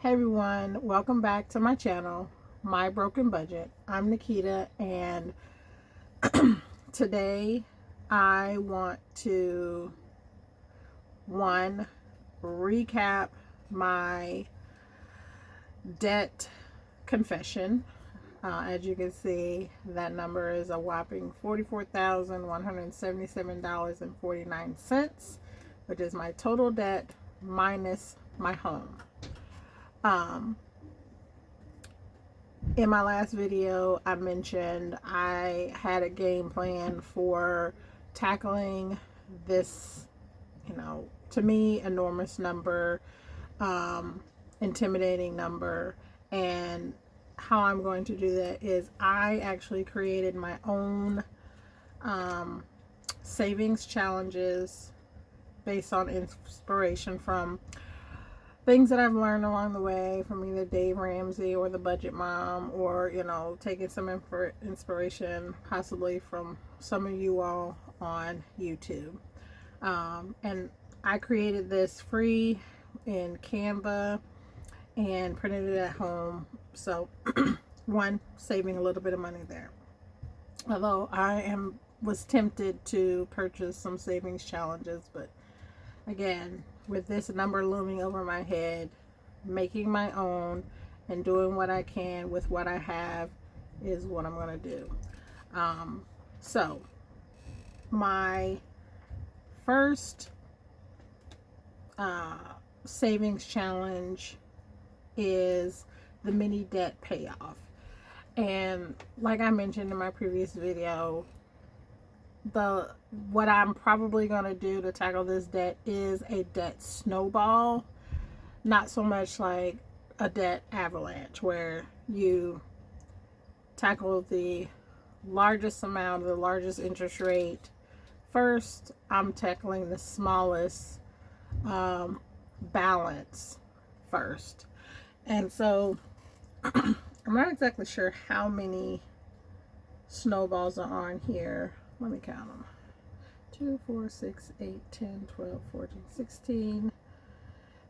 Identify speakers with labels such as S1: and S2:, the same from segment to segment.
S1: Hey everyone, welcome back to my channel, My Broken Budget. I'm Nikita, and today I want to one recap my debt confession. As you can see, that number is a whopping $44,177.49, which is my total debt minus my home. Um, In my last video, I mentioned I had a game plan for tackling this, to me, enormous number, um, intimidating number. And how I'm going to do that is I actually created my own um, savings challenges based on inspiration from things that I've learned along the way from either Dave Ramsey or the Budget Mom, or taking some inspiration possibly from some of you all on YouTube. And I created this free in Canva and printed it at home. So one, saving a little bit of money there. Although was tempted to purchase some savings challenges, but again, with this number looming over my head, making my own and doing what I can with what I have is what I'm going to do. So, my first savings challenge is the mini debt payoff. And like I mentioned in my previous video, what I'm probably going to do to tackle this debt is a debt snowball, not so much like a debt avalanche where you tackle the largest amount, the largest interest rate first. I'm tackling the smallest balance first. And so I'm not exactly sure how many snowballs are on here. Let me count them. 2, 4, 6, 8, 10, 12, 14, 16,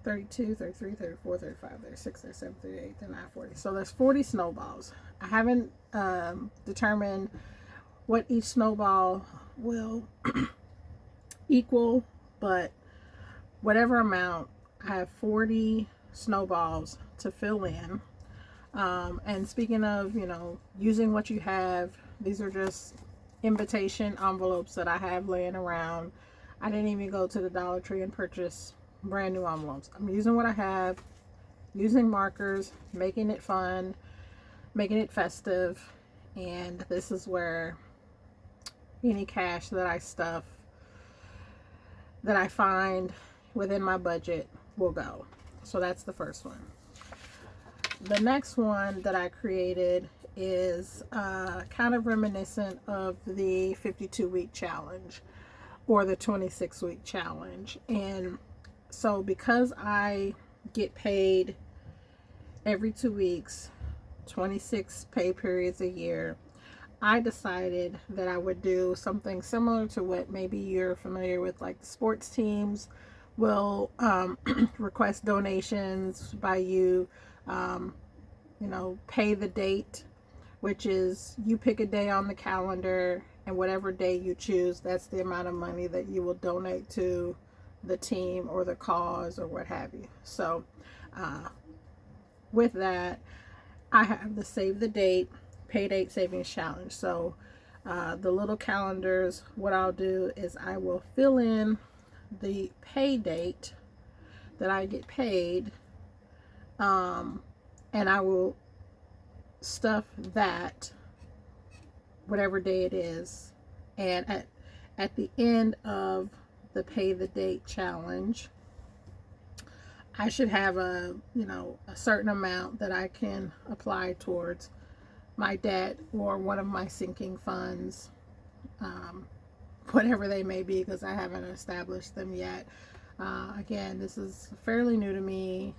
S1: 32, 33, 34, 35, 36, 37, 38, 39, 40. So there's 40 snowballs. I haven't determined what each snowball will equal, but whatever amount, I have 40 snowballs to fill in. And speaking of, using what you have, these are just invitation envelopes that I have laying around. I didn't even go to the Dollar Tree and purchase brand new envelopes. I'm using what I have, using markers, making it fun, making it festive, and this is where any cash that I stuff, that I find within my budget, will go. So that's the first one. The next one that I created is kind of reminiscent of the 52-week challenge or the 26-week challenge. And so because I get paid every 2 weeks, 26 pay periods a year, I decided that I would do something similar to what maybe you're familiar with, like the sports teams will request donations by you, pay the date, which is you pick a day on the calendar, and whatever day you choose, that's the amount of money that you will donate to the team or the cause or what have you. So with that, I have the save the date, pay date savings challenge. So the little calendars, what I'll do is I will fill in the pay date that I get paid, and I will stuff that whatever day it is, and at the end of the pay the date challenge, I should have a certain amount that I can apply towards my debt or one of my sinking funds, whatever they may be, because I haven't established them yet. Again, this is fairly new to me.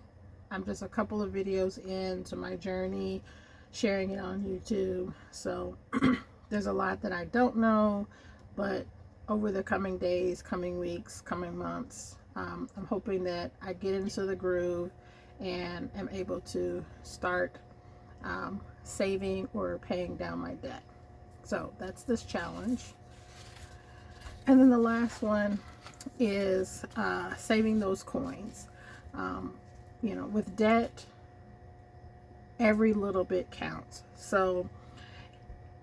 S1: I'm just a couple of videos into my journey, sharing it on YouTube. So there's a lot that I don't know, but over the coming days, coming weeks, coming months, I'm hoping that I get into the groove and am able to start saving or paying down my debt. So that's this challenge. And then the last one is saving those coins. With debt, every little bit counts. So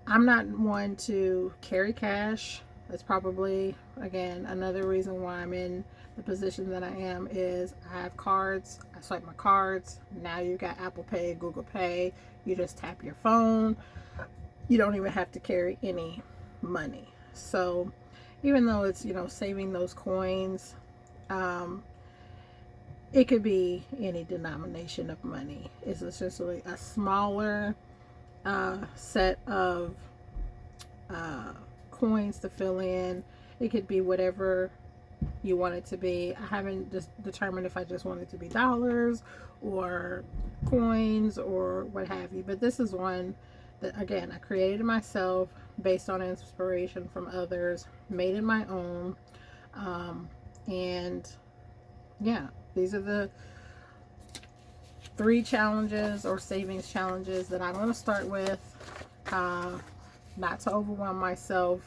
S1: I'm not one to carry cash. That's probably, again, another reason why I'm in the position that I am is I have cards. I swipe my cards. Now you got Apple Pay, Google Pay. You just tap your phone. You don't even have to carry any money. So even though it's, saving those coins, it could be any denomination of money. It's essentially a smaller set of coins to fill in. It could be whatever you want it to be. I haven't just determined if I just want it to be dollars or coins or what have you. But this is one that, again, I created myself based on inspiration from others, made it my own. And yeah, these are the 3 challenges or savings challenges that I'm going to start with. Not to overwhelm myself.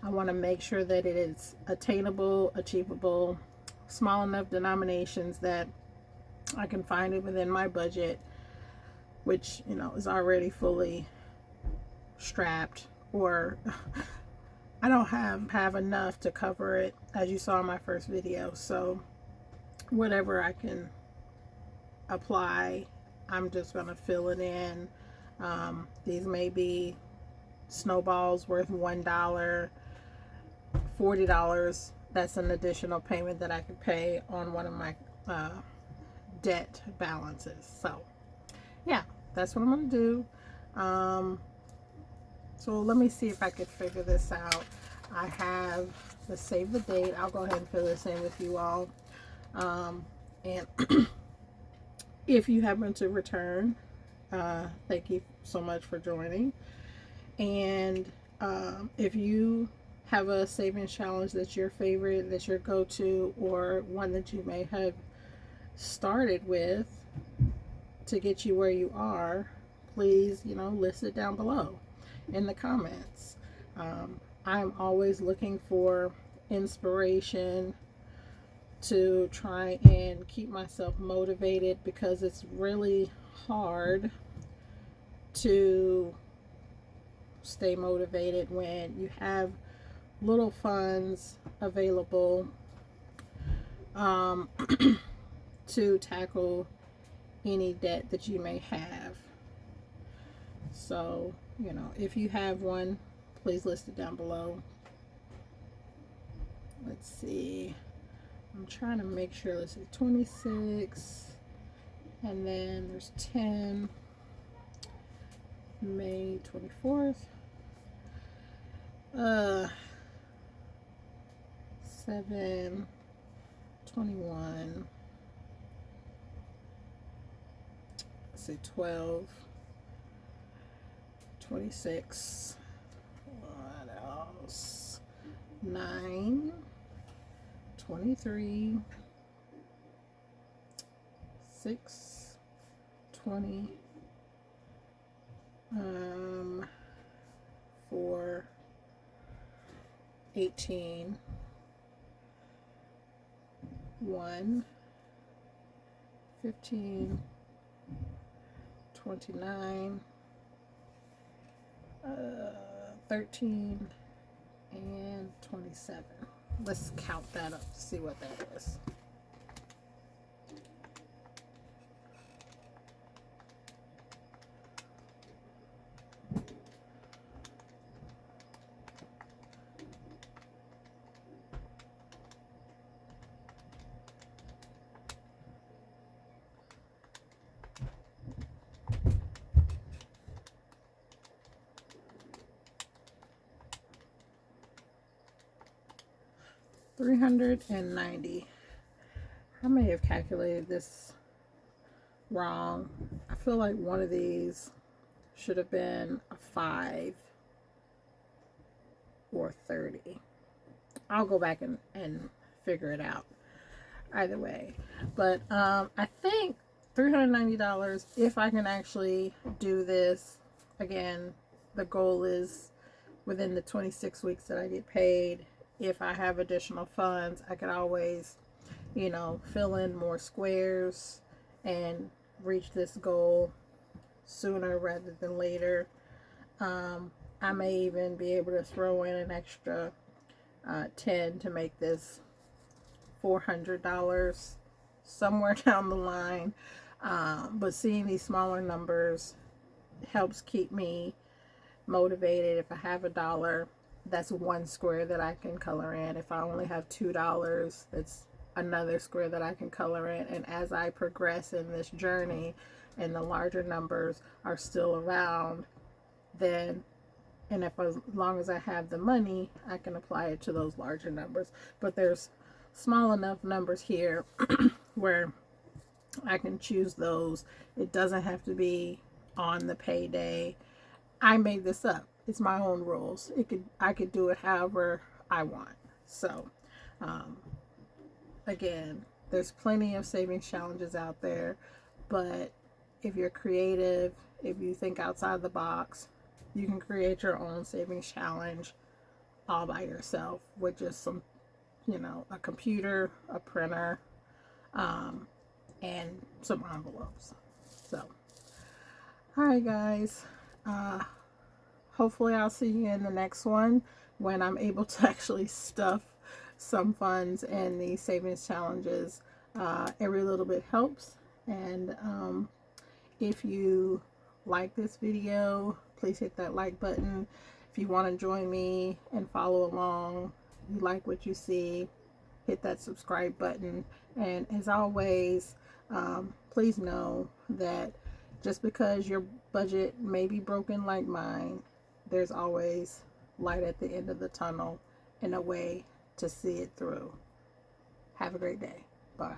S1: I want to make sure that it is attainable, achievable, small enough denominations that I can find it within my budget, which, is already fully strapped, or I don't have enough to cover it, as you saw in my first video. So whatever I can apply, I'm just going to fill it in. These may be snowballs worth $1, $40. That's an additional payment that I could pay on one of my debt balances. So yeah, that's what I'm going to do. So let me see if I could figure this out. I have the save the date. I'll go ahead and fill this in with you all. And if you happen to return, thank you so much for joining. And if you have a savings challenge that's your favorite, that's your go-to, or one that you may have started with to get you where you are, please, list it down below in the comments. I'm always looking for inspiration to try and keep myself motivated, because it's really hard to stay motivated when you have little funds available to tackle any debt that you may have. So, if you have one, please list it down below. Let's see. I'm trying to make sure. Let's see. 26. And then there's 10. May 24th. 7. 21. Let's see. 12. 26. What else? 9. 23. 6. 20. 4. 18. 1. 15. 29. 13. And 27. Let's count that up to see what that is. $390. I may have calculated this wrong. I feel like one of these should have been a 5 or 30. I'll go back and figure it out either way. But I think $390 if I can actually do this. Again, the goal is within the 26 weeks that I get paid. If I have additional funds, I could always, fill in more squares and reach this goal sooner rather than later. I may even be able to throw in an extra 10 to make this $400 somewhere down the line. But seeing these smaller numbers helps keep me motivated. If I have $1, that's one square that I can color in. If I only have $2, that's another square that I can color in. And as I progress in this journey and the larger numbers are still around, then, and if as long as I have the money, I can apply it to those larger numbers. But there's small enough numbers here where I can choose those. It doesn't have to be on the payday. I made this up. It's my own rules. I could do it however I want. So, again, there's plenty of savings challenges out there, but if you're creative, if you think outside the box, you can create your own savings challenge all by yourself with just some, a computer, a printer, and some envelopes. So, all right, guys. Hopefully I'll see you in the next one when I'm able to actually stuff some funds in these savings challenges. Every little bit helps. And if you like this video, please hit that like button. If you want to join me and follow along, you like what you see, hit that subscribe button. And as always, please know that just because your budget may be broken like mine, there's always light at the end of the tunnel and a way to see it through. Have a great day. Bye.